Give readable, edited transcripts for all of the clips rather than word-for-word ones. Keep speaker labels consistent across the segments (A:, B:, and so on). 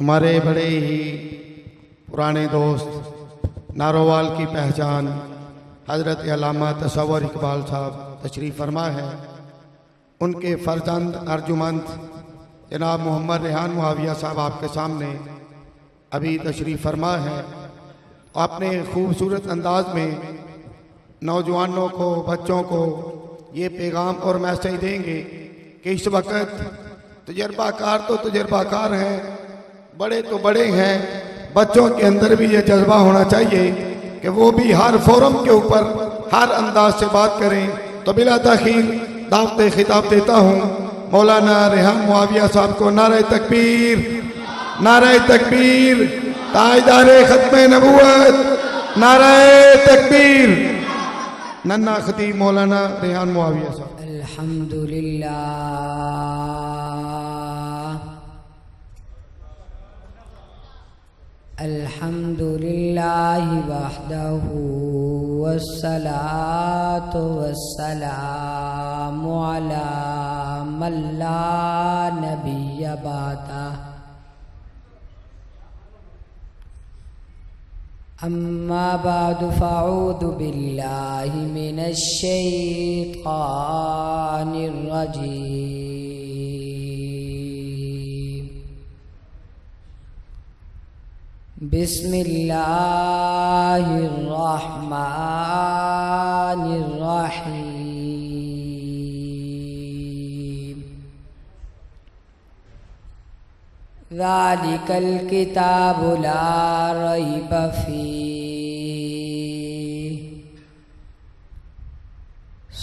A: ہمارے بڑے ہی پرانے دوست نارووال کی پہچان حضرت علامہ تصور اقبال صاحب تشریف فرما ہے. ان کے فرزند ارجمند جناب محمد ریحان معاویہ صاحب آپ کے سامنے ابھی تشریف فرما ہے. آپ نے خوبصورت انداز میں نوجوانوں کو، بچوں کو یہ پیغام اور میسج دیں گے کہ اس وقت تجربہ کار تو تجربہ کار ہیں، بڑے تو بڑے ہیں، بچوں کے اندر بھی یہ جذبہ ہونا چاہیے کہ وہ بھی ہر فورم کے اوپر ہر انداز سے بات کریں. تو بلا تاخیر دعوت خطاب دیتا ہوں مولانا ریحان معاویہ صاحب کو. نعرہ تکبیر، نعرہ تکبیر، تاجدار ختم نبوت، نعرہ تکبیر. ننھا خطیب مولانا ریحان معاویہ صاحب.
B: الحمدللہ الحمدللہ وحدہ والصلاة والسلام علی من لا نبی بعدہ. اما بعد فاعوذ باللہ من الشیطان الرجیم. بسم اللہ الرحمن الرحیم. ذالک الکتاب لا ریب فیہ.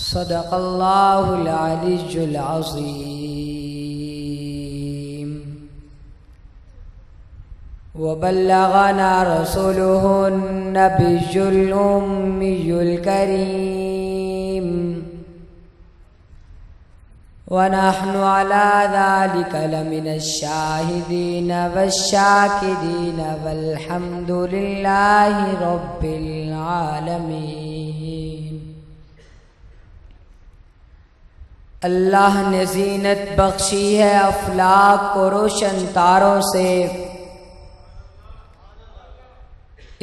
B: صدق اللہ العلی العظیم. وبلغنا رسوله النبي الأمي الكريم ونحن على ذلك لمن الشاهدين والشاكرين والحمد لله رب العالمين. اللہ نے زینت بخشی ہے افلاک کو روشن تاروں سے،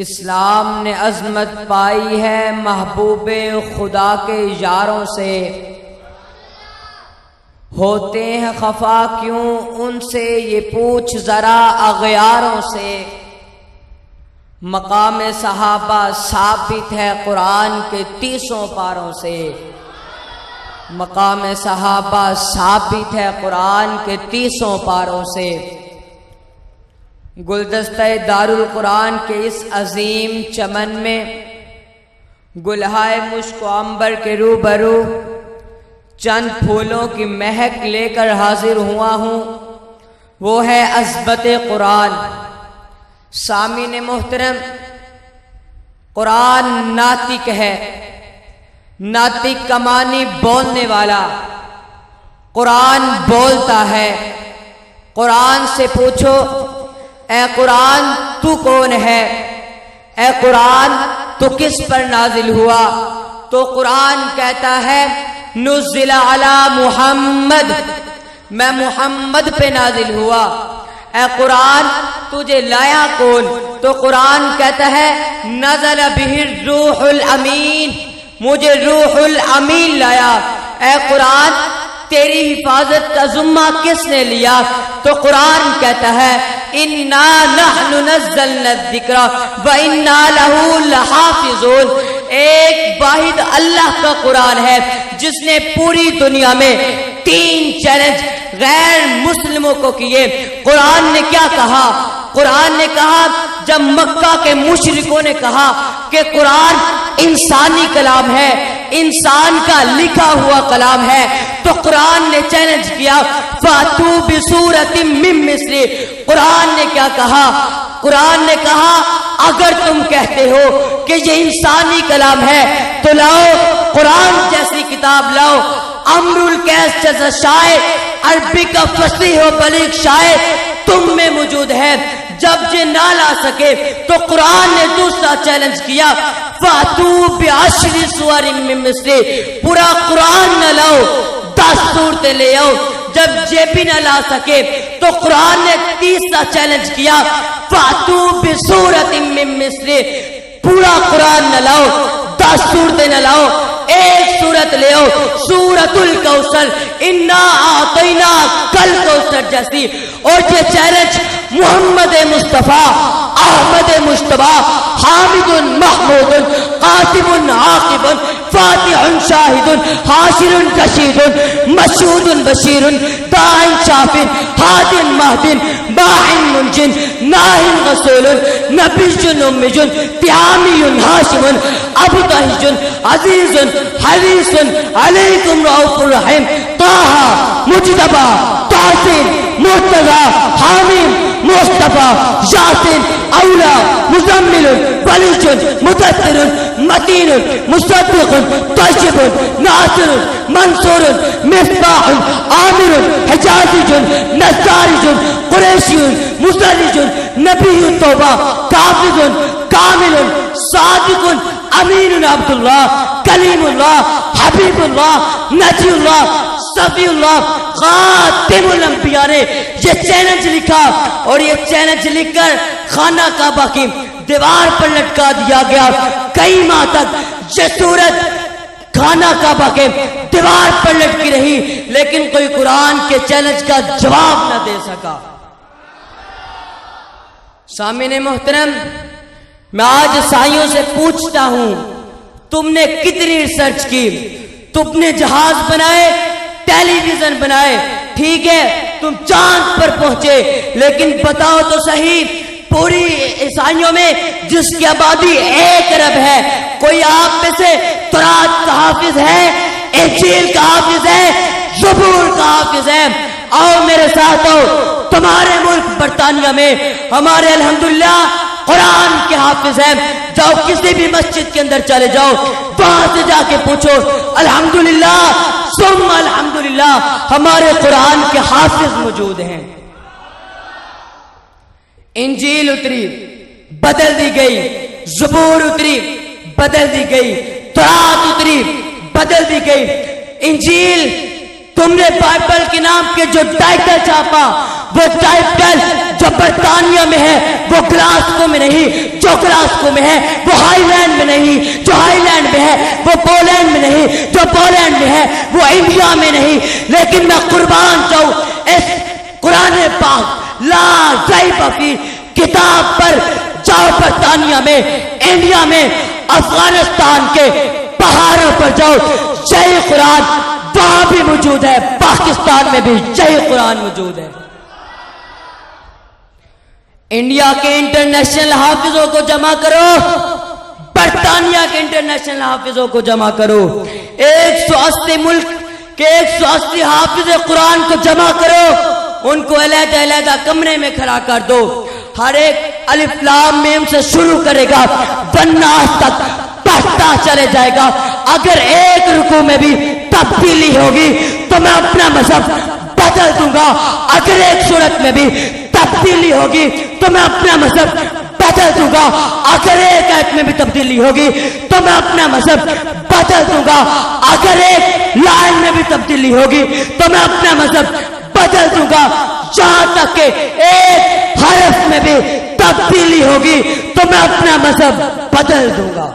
B: اسلام نے عظمت پائی ہے محبوب خدا کے یاروں سے. ہوتے ہیں خفا کیوں ان سے یہ پوچھ ذرا اغیاروں سے. مقام صحابہ ثابت ہے قرآن کے 30 پاروں سے. مقام صحابہ ثابت ہے قرآن کے 30 پاروں سے. گلدستہ دارالقرآن کے اس عظیم چمن میں گلہائے مشک و عنبر کے روبرو چند پھولوں کی مہک لے کر حاضر ہوا ہوں. وہ ہے عظمت قرآن. سامعین محترم، قرآن ناطق ہے. ناطق کا معنی بولنے والا. قرآن بولتا ہے. قرآن سے پوچھو اے قرآن تو کون ہے، اے قرآن تو کس پر نازل ہوا، تو قرآن کہتا ہے نزل علی محمد، میں محمد پہ نازل ہوا. اے قرآن تجھے لایا کون، تو قرآن کہتا ہے نزل بہ الروح الامین، مجھے روح الامین لایا. اے قرآن تیری حفاظت کا ذمہ کس نے لیا، تو قرآن کہتا ہے انا نحن نزلنا الذکر وانا لہ لحافظون. ایک واحد اللہ کا قرآن ہے جس نے پوری دنیا میں 3 چیلنج غیر مسلموں کو کیے. قرآن نے کیا کہا؟ قرآن نے کہا جب مکہ کے مشرکوں نے کہا کہ قرآن انسانی کلام ہے، انسان کا لکھا ہوا کلام ہے، تو قرآن نے چیلنج کیا فاتو بسورۃ من مثلہ. قرآن نے کیا کہا؟ قرآن نے کہا اگر تم کہتے ہو کہ یہ انسانی کلام ہے تو لاؤ قرآن جیسی کتاب لاؤ. امر القیس جیسا شاعر، عربی کا فصیح و بلیغ شاعر تم میں موجود ہے. جب یہ نہ لا سکے تو قرآن نے دوسرا چیلنج کیا فاتو بعشر سور من مثلہ. پورا قرآن نہ لاؤ، 10 صورتیں لے آؤ. جب یہ بھی نہ لا سکے تو قرآن نے تیسرا چیلنج کیا، فاتو بسورۃ من مثلہ، پورا قرآن نہ لاؤ، 10 سورتیں نہ لاؤ، ایک سورت لے آؤ، سورۃ الکوثر، انا اعطینا کل کوثر جیسی۔ اور یہ چیلنج محمد مصطفیٰ، احمد مجتبی، حامد محمود، قاسم عاقب، فاتح شاہد، حاشر رشید، مشہود بشیر، داع شاف، ہاد مہد، باع منج، ناہ رسول، نبی امی، تیامی ہاشم، ابتہج، عزیز حریص علیکم رؤوف الرحیم، طٰہٰ، مجتبیٰ، تحسین، مرتضیٰ، حامیم، مصطفیٰ، یاسین، اولیٰ، مزمل، بلیغ، مدثر، متین، مصدق، طیب، ناصر، منصور، مصباح، عامر، حجازی، نصاری، قریشی، مزرج، نبی التوبہ، کافظ، کامل، صادق، امین عبداللہ، کلیم اللہ، حبیب اللہ، نجی اللہ، صفی اللہ، خاتم الانبیاء نے یہ چیلنج لکھا، اور یہ چیلنج لکھ کر خانہ کعبہ کی دیوار پر لٹکا دیا گیا۔ کئی ماہ تک یہ سورت خانہ کعبہ کے دیوار پر لٹکی رہی، لیکن کوئی قرآن کے چیلنج کا جواب نہ دے سکا۔ سامعین محترم، میں آج سائیوں سے پوچھتا ہوں، تم نے کتنی ریسرچ کی؟ تم نے جہاز بنائے، ٹیلی ویژن بنائے، ٹھیک ہے، تم چاند پر پہنچے، لیکن بتاؤ تو صحیح، پوری عیسائیوں میں جس کی آبادی 1 ارب ہے، کوئی آپ میں سے تورات کا حافظ ہے، انجیل کا حافظ ہے، زبور کا حافظ ہے؟ آؤ میرے ساتھ، آؤ، تمہارے ملک برطانیہ میں ہمارے الحمدللہ قرآن کے حافظ ہیں۔ جاؤ کسی بھی مسجد کے اندر چلے جاؤ، وہاں سے جا کے پوچھو، الحمدللہ ثم الحمدللہ ہمارے قرآن کے حافظ موجود ہیں۔ انجیل اتری، بدل دی گئی، زبور اتری، بدل دی گئی، تورات اتری، بدل دی گئی۔ انجیل تم نے بائبل کے نام کے جو ٹائٹل چھاپا، وہ ٹائٹل جو برطانیہ میں ہے وہ گلاسکو میں نہیں، جو گلاسکو میں ہے وہ ہائی لینڈ میں نہیں، جو ہائی لینڈ میں ہے وہ پولینڈ میں نہیں، جو پولینڈ میں ہے وہ انڈیا میں نہیں۔ لیکن میں قربان جاؤں اس قرآن پاک لا ریب فیہ کتاب پر، جاؤ برطانیہ میں، انڈیا میں، افغانستان کے پہاڑوں پر جاؤ، یہی قرآن وہاں بھی موجود ہے، پاکستان میں بھی یہی قرآن موجود ہے۔ انڈیا کے انٹرنیشنل حافظوں کو جمع کرو، برطانیہ کے انٹرنیشنل حافظوں کو جمع کرو، 180 ملک کے 180 حافظ قرآن کو جمع کرو، ان کو علیحدہ علیحدہ کمرے میں کھڑا کر دو، ہر ایک الف لام میم سے شروع کرے گا، والناس تک پڑھتا چلے جائے گا۔ اگر ایک رکوع میں بھی تبدیلی ہوگی تو میں اپنا مذہب بدل دوں گا، اگر ایک سورت میں بھی تبدیلی ہوگی تو میں اپنا مذہب بدل دوں گا، اگر ایک آیت میں بھی تبدیلی ہوگی تو میں اپنا مذہب بدل دوں گا، اگر ایک لائن میں بھی تبدیلی ہوگی تو میں اپنا مذہب بدل دوں گا، جہاں تک کہ ایک حرف میں بھی تبدیلی ہوگی تو میں اپنا مذہب بدل دوں گا۔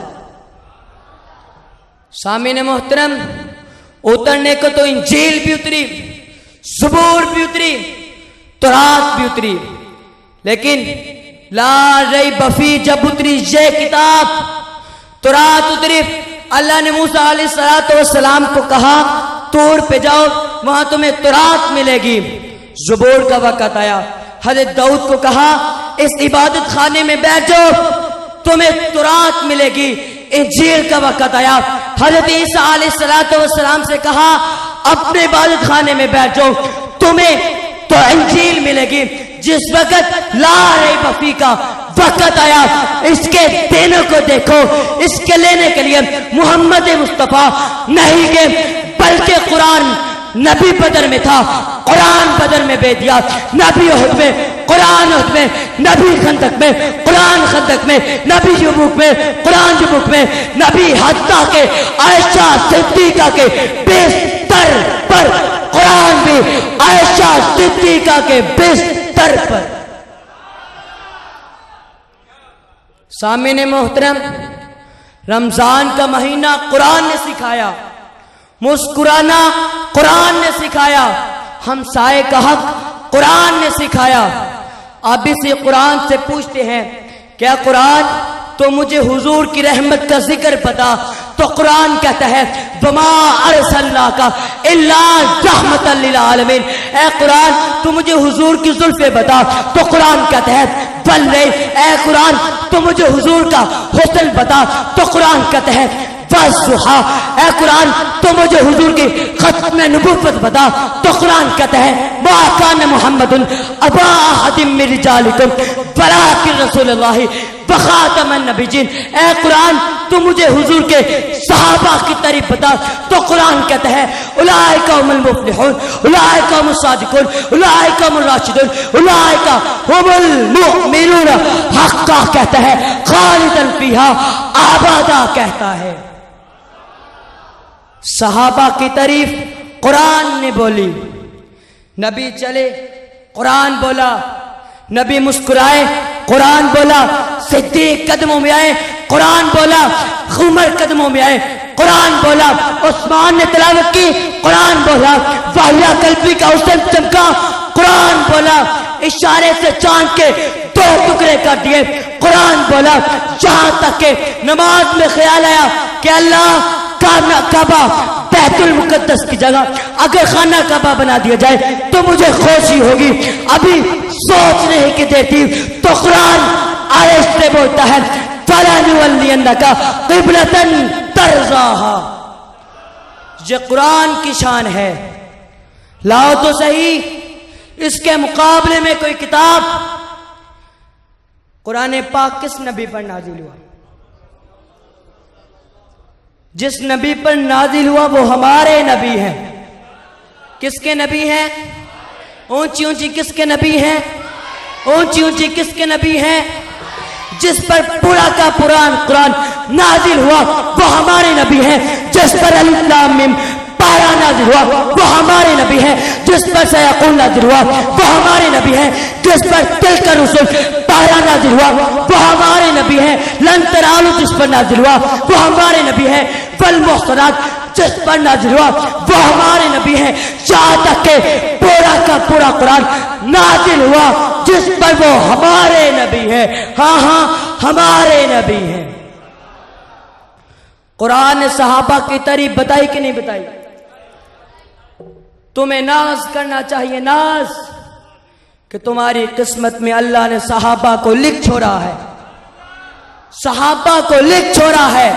B: سامعین محترم، اترنے کو تو انجیل بھی اتری، زبور بھی اتری، تورات بھی اتری، لیکن لا ریب فیہ جب اتری یہ کتاب، تورات اتری، اللہ نے موسیٰ علیہ السلام کو کہا طور پہ جاؤ، وہاں تمہیں تورات ملے گی۔ زبور کا وقت آیا، حضرت داؤد کو کہا اس عبادت خانے میں بیٹھو، تمہیں تورات ملے گی۔ انجیل کا وقت آیا، حضرت عیسیٰ علیہ السلام سے کہا اپنے عبادت خانے میں بیٹھ جاؤ، تمہیں تو انجیل ملے گی۔ جس وقت لا ریب فیہ کا وقت آیا، اس کے دینوں کو دیکھو، اس کے لینے کے لیے محمد مصطفیٰ نہیں گئے، بلکہ قرآن نبی بدر میں تھا، قرآن بدر میں بھیج دیا، نبی احد میں، قرآن احد میں، نبی خندق میں، قرآن خندق میں، نبی یبوک میں، قرآن یبوک میں، نبی حتیٰ کہ عائشہ صدیقہ کے بستر پر قرآن قرآن بھی عائشہ صدیقہ کے بستر پر۔ سامعین محترم، رمضان کا مہینہ قرآن نے سکھایا، مسکرانا قرآن نے سکھایا، ہمسائے کا حق قرآن نے سکھایا۔ اب اسی قرآن سے پوچھتے ہیں، کیا قرآن تو مجھے حضور کی رحمت کا ذکر بتا؟ تو قرآن کہتا ہے وما ارسلناک الا رحمۃ للعالمین، اے قرآن تو مجھے حضور کی زلفیں بتا۔ تو قرآن کہتا ہے بل نہیں، اے قرآن تو مجھے حضور کا حسن بتا۔ تو قرآن کہتا ہے والضحیٰ، اے قرآن تو مجھے حضور کی ختم نبوت بتا۔ تو قرآن کہتا ہے ما کان محمد ابا احد من رجالکم ولکن رسول اللہ وخاتم النبیین، اے قرآن تو مجھے حضور کے صحابہ کی تعریف بتا۔ تو قرآن کہتا ہے اولئک هم المفلحون اولئک هم الصادقون اولئک هم الراشدون اولئک هم المؤمنون حقا کہتا ہے، خالدا فیہا ابدا کہتا ہے۔ صحابہ کی تعریف قرآن نے بولی، نبی چلے قرآن بولا، نبی مسکرائے قرآن بولا، صدیق قدموں میں آئے قرآن بولا، عمر قدموں میں آئے قرآن بولا، عثمان نے تلاوت کی قرآن بولا، واہیہ قلبی کا حسن چمکا قرآن بولا، اشارے سے چاند کے 2 ٹکڑے کر دیے قرآن بولا، جہاں تک کہ نماز میں خیال آیا کہ اللہ کعبہ بیت المقدس کی جگہ اگر خانہ کعبہ بنا دیا جائے تو مجھے خوشی ہوگی، ابھی سوچنے کی دیتی تو قرآن آیت سے بولتا ہے فَلَنُوَلِّيَنَّكَ قِبْلَةً تَرْضَاهَا۔ یہ قرآن کی شان ہے، لاؤ تو صحیح اس کے مقابلے میں کوئی کتاب۔ قرآن پاک کس نبی پر نازل ہوا؟ جس نبی پر نازل ہوا وہ ہمارے نبی ہیں۔ کس کے نبی ہیں؟ اونچی اونچی کس کے نبی ہیں؟ اونچی اونچی کس کے نبی ہیں؟ جس پر پورا کا قرآن نازل ہوا وہ ہمارے نبی ہیں۔ جس پر الف لام میم پارا نازل ہوا وہ ہمارے نبی ہیں۔ جس پر سیقون نازل ہوا وہ ہمارے نبی ہیں۔ جس پر تلک الرسل پارا نازل ہوا وہ ہمارے نبی ہیں۔ لن تنالوا جس پر نازل ہوا وہ ہمارے نبی ہیں۔ والمحصنات جس پر نازل ہوا وہ ہمارے نبی ہیں۔ یہاں تک کہ پورا کا پورا قرآن نازل ہوا جس پر وہ ہمارے نبی ہیں۔ ہاں ہاں ہمارے نبی ہیں۔ قرآن نے صحابہ کی تعریف بتائی کہ نہیں بتائی؟ تمہیں ناز کرنا چاہیے، ناز کہ تمہاری قسمت میں اللہ نے صحابہ کو لکھ چھوڑا ہے، صحابہ کو لکھ چھوڑا ہے۔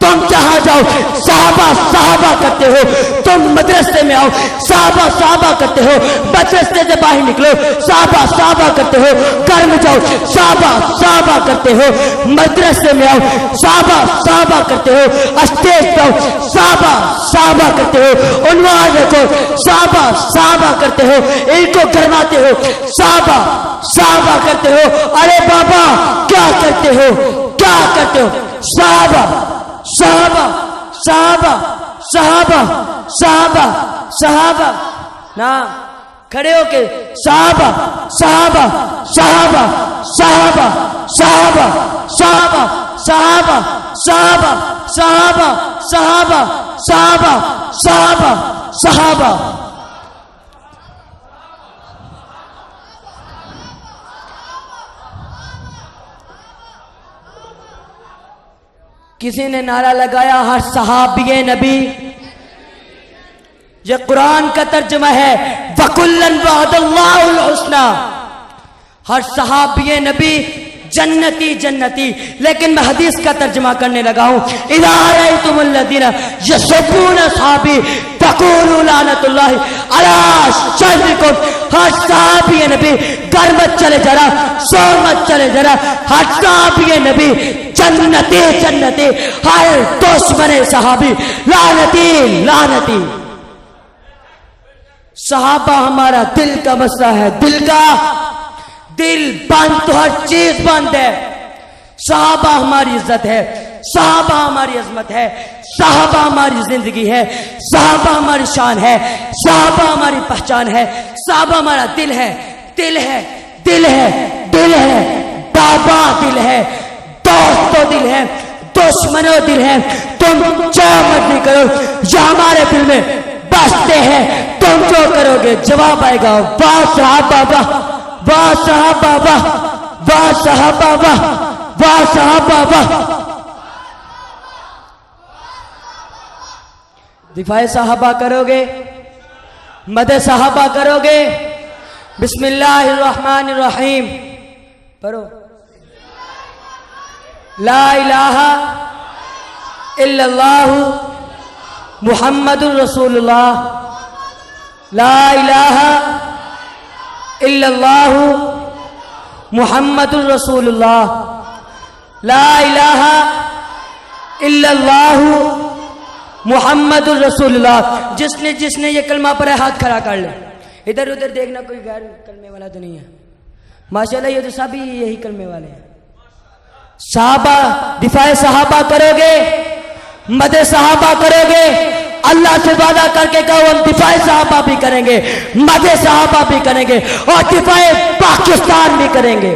B: تم جہاں جاؤ صحابہ کرتے ہو، تم مدرسے میں آؤ صحابہ کرتے ہو، مدرسے سے باہر نکلو صحابہ کرتے ہو، گھر میں جاؤ صحابہ کرتے ہو، مدرسے میں آؤ صحابہ کرتے ہو، اسٹیج پہ آؤ صحابہ کرتے ہو، عنوان رکھو صحابہ کرتے ہو، ان کو گرماتے ہو صحابہ کرتے ہو۔ ارے بابا کیا کرتے ہو صحابہ نا کھڑے ہو کے صحابہ کسی نے نعرہ لگایا ہر صحابی نبی، یہ قرآن کا ترجمہ ہے وَكُلًّا وَعَدَ اللَّهُ الْحُسْنَى، ہر صحابی نبی جنتی۔ لیکن میں حدیث کا ترجمہ کرنے لگا ہوں اِذَا رَأَيْتُمُ الَّذِينَ يَسُبُّونَ أَصْحَابِي فَقُولُوا لَعْنَةُ اللَّهِ عَلَىٰ شَرِّكُمْ، ہر صحابی نبی گھر مت چلے جا رہا، سو مت چلے جا رہا، ہر صحابی نبی جنتی، ہر دشمن صحابی لعنتی۔ صحابہ ہمارا دل کا مسئلہ ہے، دل بند تو ہر چیز بند ہے۔ صحابہ ہماری عزت ہے،
C: صحابہ ہماری عظمت ہے، صحابہ ہماری زندگی ہے، صحابہ ہماری شان ہے، صحابہ ہماری پہچان ہے، صحابہ ہمارا دل ہے، دل ہے، دل ہے، دل ہے، بابا دل ہے، دوستو دل ہے، دشمنوں دل ہے۔ تم جو مرضی کرو یہ ہمارے دل میں بستے ہیں، تم جو کرو گے جواب آئے گا۔ واہ صحابہ واہ، واہ صحابہ واہ، واہ صحابہ واہ، واہ صحابہ واہ۔ دفاع صحابہ کرو گے، مدح صحابہ کرو گے۔ بسم اللہ الرحمن الرحیم پڑھو۔ لا الہ الا اللہ محمد الرسول اللہ، لا الہ الا اللہ محمد الرسول اللہ، لا الہ الا اللہ محمد الرسول اللہ۔ جس نے یہ کلمہ پڑھا ہے ہاتھ کھڑا کر لے۔ ادھر ادھر دیکھنا، کوئی غیر کلمے والا تو نہیں ہے۔ ماشاءاللہ یہ تو سبھی یہی کلمے والے ہیں۔ صحابہ، دفاع صحابہ کرو گے، مدح صحابہ کرو گے۔ اللہ سے وعدہ کر کے کہو ہم دفاع صحابہ بھی کریں گے، مدح صحابہ بھی کریں گے، اور دفاع پاکستان بھی کریں گے۔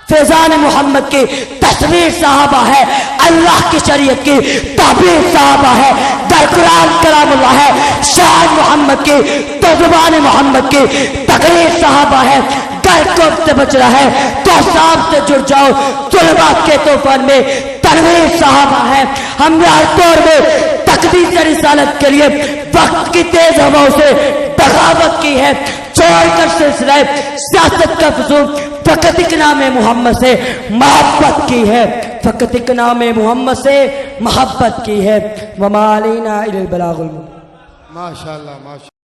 C: فیضان محمد کی تصویر صحابہ ہے، اللہ کی شریعت کی تعبیر صحابہ ہے، در قرآن کلام اللہ ہے، شان محمد کی تو زبان محمد کی تقریر صحابہ ہے۔ گر کفر سے بچ رہا ہے تو صاحب سے جڑ جاؤ، ظلمات کے طوفان میں تنویر صحابہ ہے۔ ہم نے ہر دور میں تقدیس رسالت کے لیے وقت کی تیز ہواؤں سے بغاوت کی ہے، چھوڑ کر سلسلہ سیاست کا فضول فقط ایک نام محمد سے محبت کی ہے، فقط ایک نام محمد سے محبت کی ہے۔ وما علینا الا البلاغ المبین۔
A: ماشاءاللہ ماشاءاللہ۔